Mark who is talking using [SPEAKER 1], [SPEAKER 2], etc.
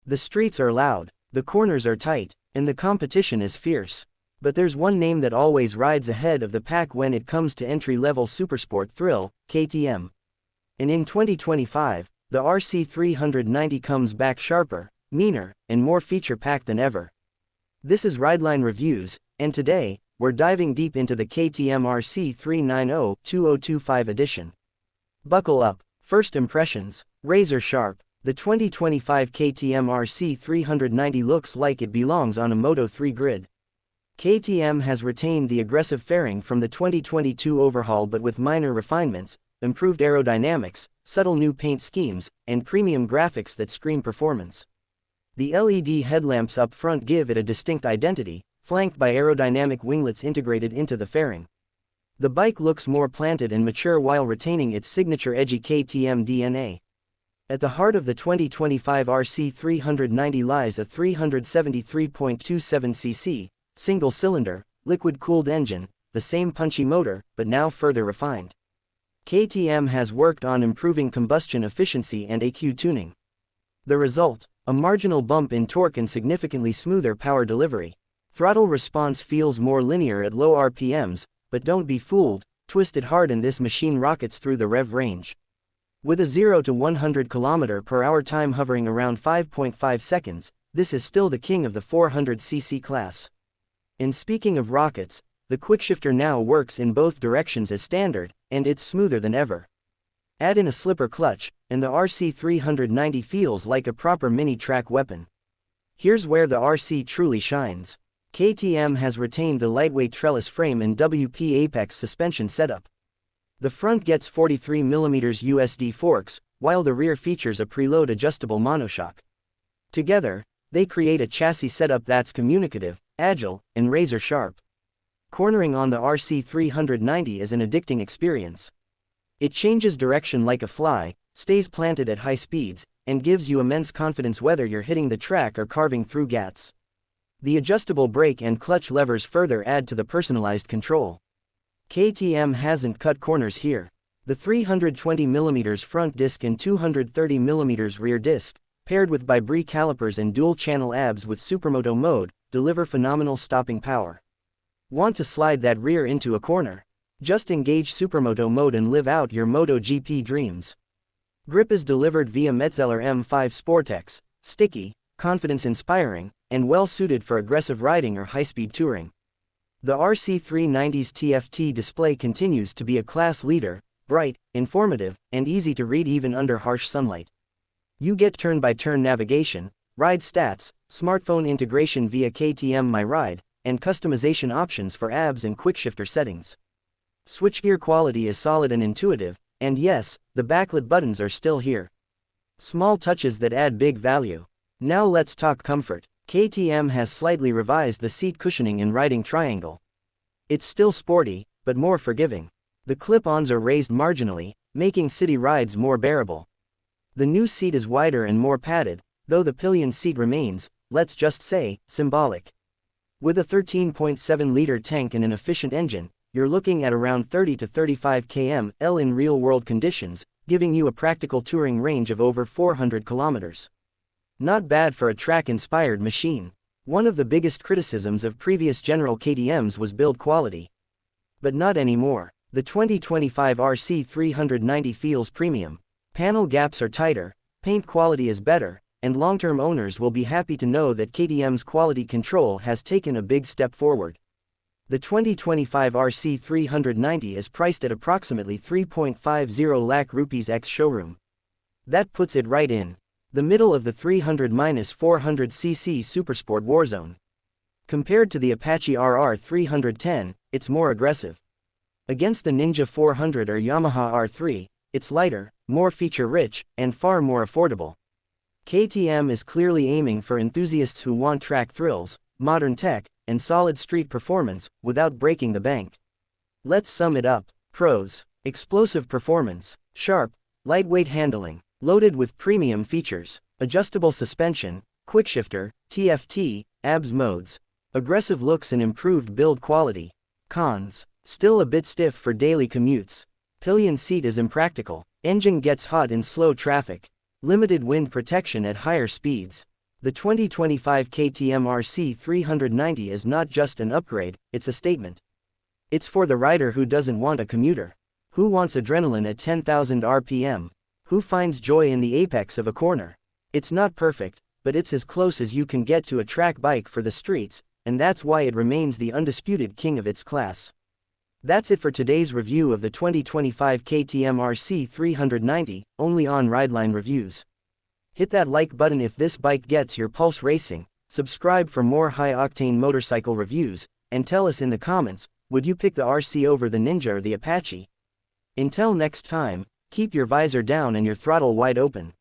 [SPEAKER 1] The streets are loud, the corners are tight, and the competition is fierce. But there's one name that always rides ahead of the pack when it comes to entry-level supersport thrill: KTM. And in 2025, the RC 390 comes back sharper, meaner, and more feature-packed than ever. This is Rideline Reviews, and today, we're diving deep into the KTM RC 390 2025 edition. Buckle up. First impressions, razor sharp. The 2025 KTM RC 390 looks like it belongs on a Moto3 grid. KTM has retained the aggressive fairing from the 2022 overhaul, but with minor refinements, improved aerodynamics, subtle new paint schemes, and premium graphics that scream performance. The LED headlamps up front give it a distinct identity, flanked by aerodynamic winglets integrated into the fairing. The bike looks more planted and mature while retaining its signature edgy KTM DNA. At the heart of the 2025 RC 390 lies a 373.27cc, single-cylinder, liquid-cooled engine, the same punchy motor, but now further refined. KTM has worked on improving combustion efficiency and EQ tuning. The result: a marginal bump in torque and significantly smoother power delivery. Throttle response feels more linear at low RPMs, but don't be fooled, twist it hard and this machine rockets through the rev range. With a 0 to 100 km/h time hovering around 5.5 seconds, this is still the king of the 400cc class. And speaking of rockets, the Quickshifter now works in both directions as standard, and it's smoother than ever. Add in a slipper clutch, and the RC 390 feels like a proper mini-track weapon. Here's where the RC truly shines. KTM has retained the lightweight trellis frame and WP Apex suspension setup. The front gets 43mm USD forks, while the rear features a preload adjustable monoshock. Together, they create a chassis setup that's communicative, agile, and razor sharp. Cornering on the RC 390 is an addicting experience. It changes direction like a fly, stays planted at high speeds, and gives you immense confidence whether you're hitting the track or carving through gats. The adjustable brake and clutch levers further add to the personalized control. KTM hasn't cut corners here. The 320mm front disc and 230mm rear disc, paired with bi-brake calipers and dual-channel ABS with Supermoto mode, deliver phenomenal stopping power. Want to slide that rear into a corner? Just engage Supermoto mode and live out your MotoGP dreams. Grip is delivered via Metzeler M5 Sportex, sticky, confidence-inspiring, and well-suited for aggressive riding or high-speed touring. The RC 390's TFT display continues to be a class leader, bright, informative, and easy to read even under harsh sunlight. You get turn-by-turn navigation, ride stats, smartphone integration via KTM My Ride, and customization options for ABS and Quickshifter settings. Switchgear quality is solid and intuitive, and yes, the backlit buttons are still here. Small touches that add big value. Now let's talk comfort. KTM has slightly revised the seat cushioning and riding triangle. It's still sporty, but more forgiving. The clip-ons are raised marginally, making city rides more bearable. The new seat is wider and more padded, though the pillion seat remains, let's just say, symbolic. With a 13.7-liter tank and an efficient engine, you're looking at around 30 to 35 km/h in real-world conditions, giving you a practical touring range of over 400 kilometers. Not bad for a track-inspired machine. One of the biggest criticisms of previous General KTMs was build quality. But not anymore. The 2025 RC 390 feels premium. Panel gaps are tighter, paint quality is better, and long-term owners will be happy to know that KTM's quality control has taken a big step forward. The 2025 RC 390 is priced at approximately 3.50 lakh rupees ex-showroom. That puts it right in the middle of the 300-400cc Supersport warzone. Compared to the Apache RR 310, it's more aggressive. Against the Ninja 400 or Yamaha R3, it's lighter, more feature-rich, and far more affordable. KTM is clearly aiming for enthusiasts who want track thrills, modern tech, and solid street performance, without breaking the bank. Let's sum it up. Pros: explosive performance, sharp, lightweight handling, loaded with premium features, adjustable suspension, Quickshifter, TFT, ABS modes, aggressive looks and improved build quality. Cons: still a bit stiff for daily commutes. Pillion seat is impractical. Engine gets hot in slow traffic. Limited wind protection at higher speeds. The 2025 KTM RC 390 is not just an upgrade, it's a statement. It's for the rider who doesn't want a commuter. Who wants adrenaline at 10,000 RPM? Who finds joy in the apex of a corner? It's not perfect, but it's as close as you can get to a track bike for the streets, and that's why it remains the undisputed king of its class. That's it for today's review of the 2025 KTM RC 390, only on Rideline Reviews. Hit that like button if this bike gets your pulse racing, subscribe for more high-octane motorcycle reviews, and tell us in the comments, would you pick the RC over the Ninja or the Apache? Until next time, keep your visor down and your throttle wide open.